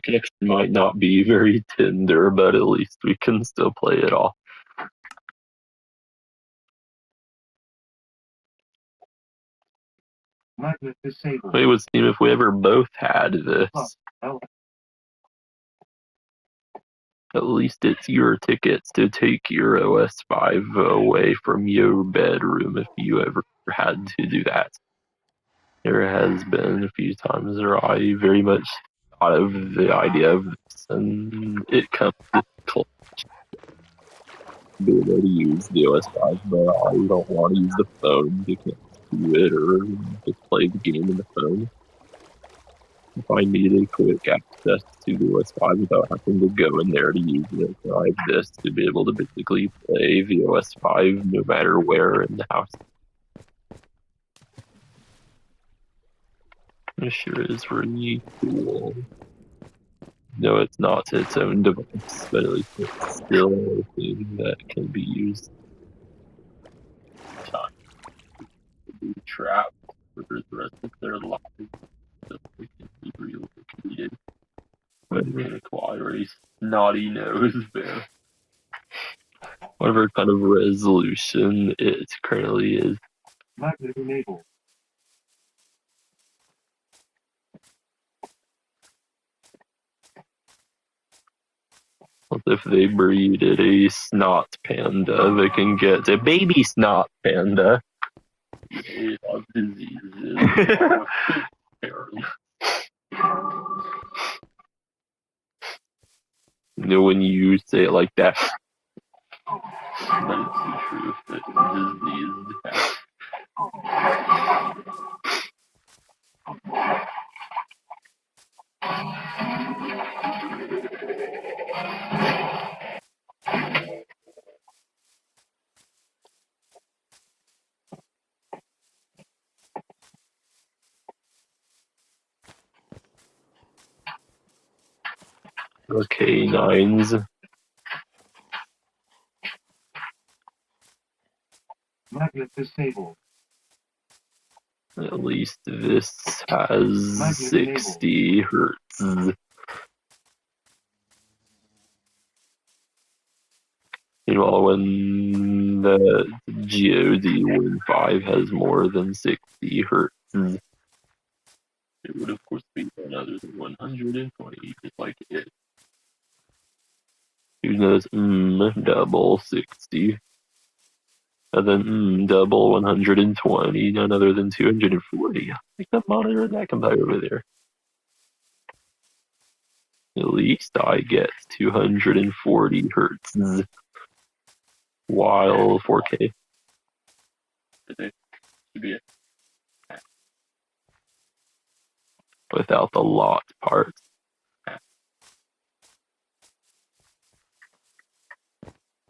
The connection might not be very tender, but at least we can still play it off. Magnet disabled. It would seem if we ever both had this, at least it's your tickets to take your OS5 away from your bedroom if you ever had to do that. There has been a few times where I very much thought of the idea of this, and it comes to clutch. Be able to use the OS5, but I don't want to use the phone to connect to it or just play the game in the phone. If I needed quick access to the OS5 without having to go in there to use it, I have this to be able to basically play the OS5 no matter where in the house. It sure is really cool. No, it's not its own device, but at least it's still a thing that can be used. Time to be trapped for the rest of their lives. So they can be relocated. But in a quad snotty nose bear. Whatever kind of resolution it currently is. Magnet enabled. If they breeded a snot panda, they can get a baby snot panda. They have diseases. You know, when you say it like that, but it's the truth that diseased. Okay, nines. Magnet disabled. At least this has 60 hertz. Meanwhile, when the GOD Win 5 has more than 60 hertz, it would of course be none other than 120, just like it. Who knows? Double 60. And then double 120, none other than 240. Like that monitor and that computer over there. At least I get 240 hertz. While 4K. Without the lot part.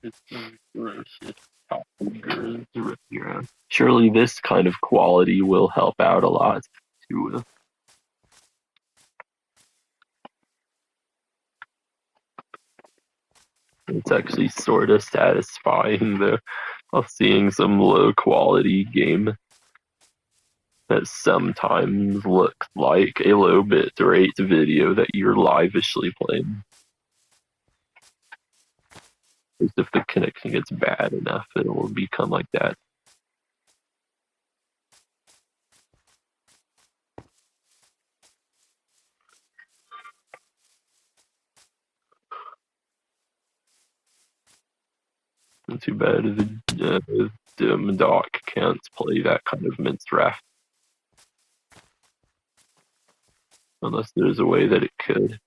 It's ferocious. Surely this kind of quality will help out a lot too. It's actually sort of satisfying though, of seeing some low quality game that sometimes looks like a low bit rate video that you're livishly playing. At least if the connection gets bad enough, it will become like that. Too bad the dock can't play that kind of minced raft. Unless there's a way that it could.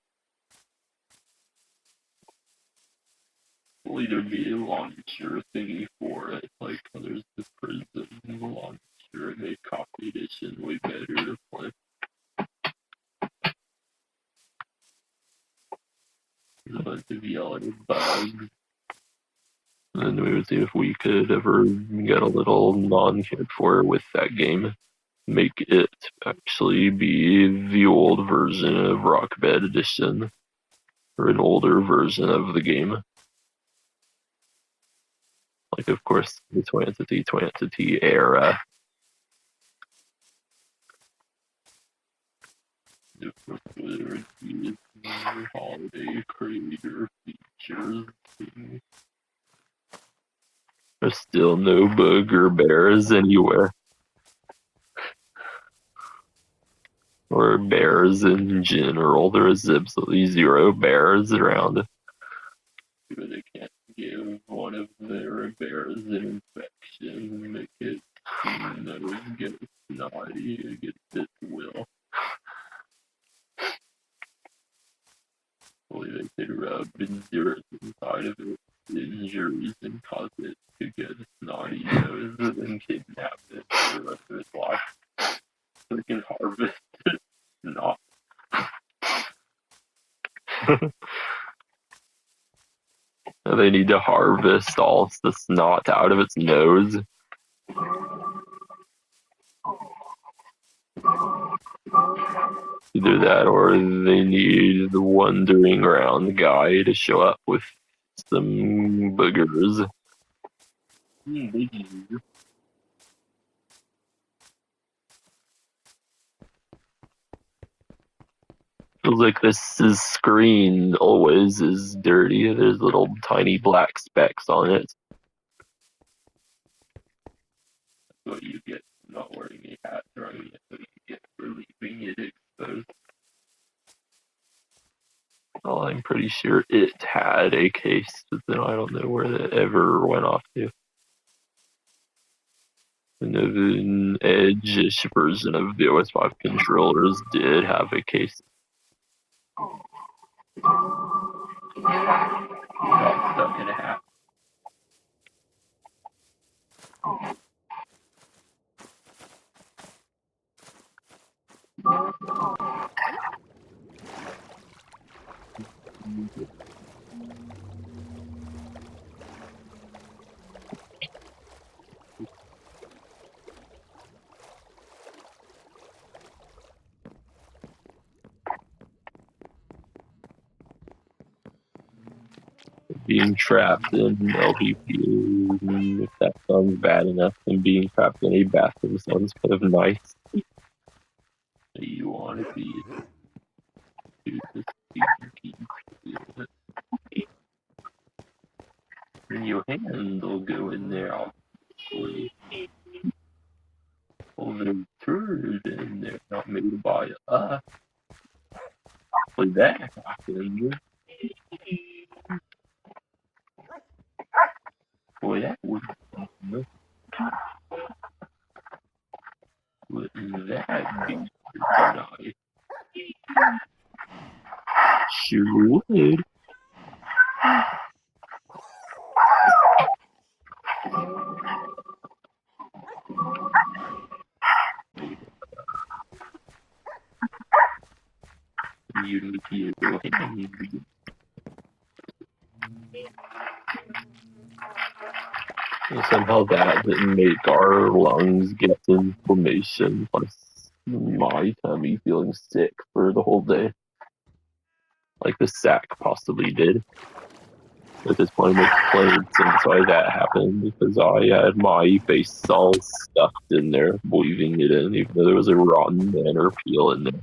Will either be a launcher thingy for it, like there's the Prism launcher, they copied it in way better to play. There's a bunch of yellow bugs. And we would see if we could ever get a little non-cared for with that game. Make it actually be the old version of Rock Bed Edition. Or an older version of the game. Like, of course, the Twantity era. Different reviews, holiday creator features. There's still no booger bears anywhere. Or bears in general. There is absolutely zero bears around. But they can't give one of their bears an infection, make it nose get snotty against its will. Only they could rub dirt inside of its injuries and cause it to get a snotty nose and kidnap it for the rest of its life. So they can harvest its snot. They need to harvest all the snot out of its nose. Either that or they need the wandering around guy to show up with some boogers. Feels like this screen always is dirty. There's little tiny black specks on it. That's what you get for not wearing a hat, right? That's what you get for leaving it exposed. Well, I'm pretty sure it had a case, but then I don't know where that ever went off to. An edge-ish version of the OS5 controllers did have a case. Got stuck in a hat. Being trapped in LVP, if that sounds bad enough, and being trapped in a bathroom sounds kind of nice. You want to be and your hand will go in there, obviously. Only turd in there, not made by us. Hopefully that happened. Boy, that would wouldn't that be nice? Sure would. Unity of your hand. And somehow that didn't make our lungs get inflammation, plus my tummy feeling sick for the whole day. Like the sack possibly did. At this point, it makes plain sense why that happened, because I had my face all stuffed in there, weaving it in, even though there was a rotten banana peel in there.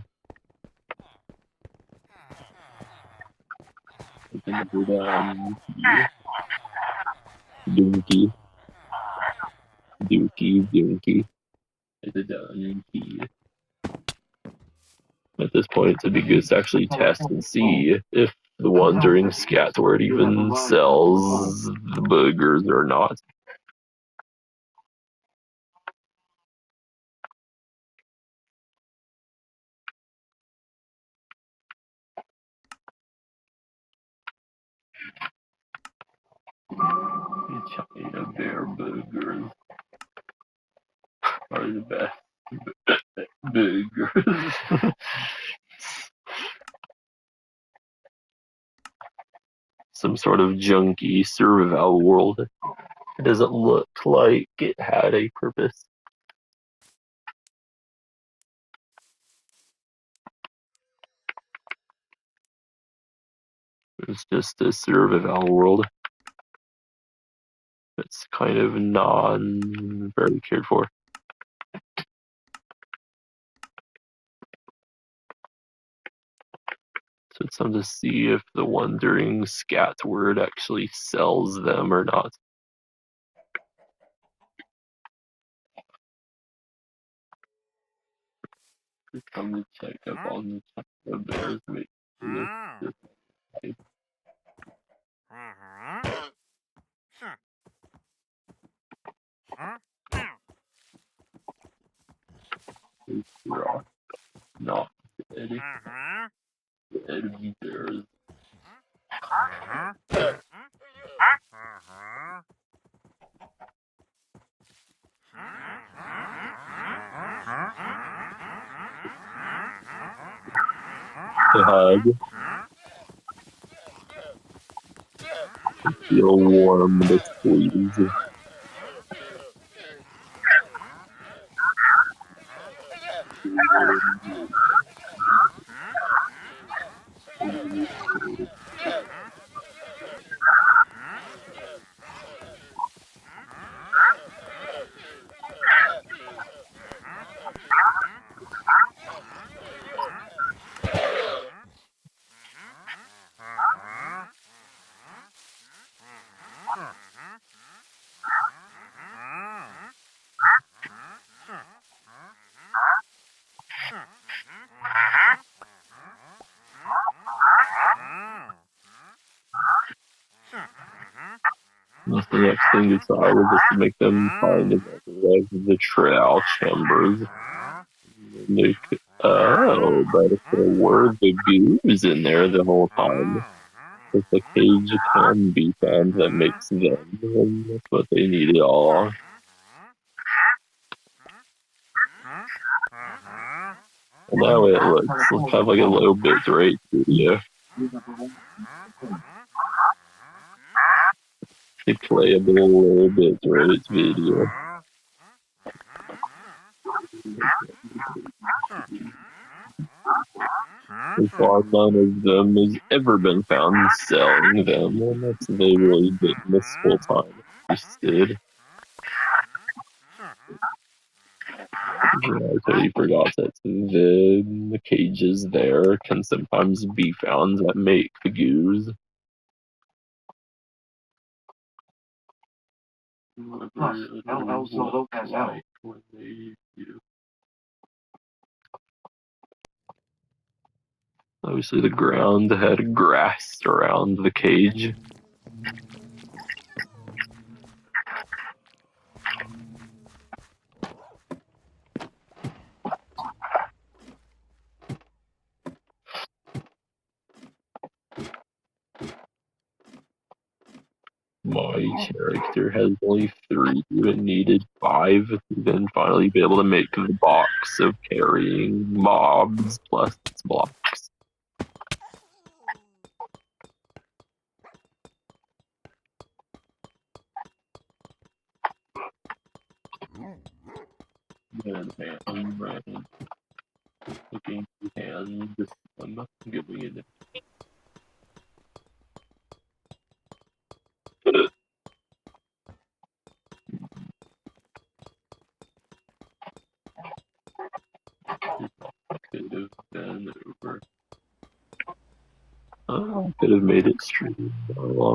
Dookie. Dookie. It's a donkey. At this point, it'd be good to actually test and see if the Wandering Scatward even sells the boogers or not. China bear boogers are the best boogers. Some sort of junky survival world. It doesn't look like it had a purpose. It's just a survival world. It's kind of very cared for. So it's time to see if the wandering scat word actually sells them or not. It's time to check up on the bears making this type. Rock, not dead. Dead bears. The hug. Feel warm to squeeze. That's the next thing decided is to make them find the trail chambers. But if there were the goos in there the whole time, if the cage can be found that makes them, then that's what they needed all along. And now it looks kind of like a low bit rate video. A playable low bit rate video. So far, none of them has ever been found selling them, unless they really did this full time. Just did. Yeah, I totally forgot that the cages there can sometimes be found that make the goos. Plus, LL Solo has out. Obviously, the ground had grass around the cage. My character has only 3 and needed 5 to then finally be able to make the box of carrying mobs plus blocks. Looking and this one giving it. Could have been over. Oh, could have made it stream long.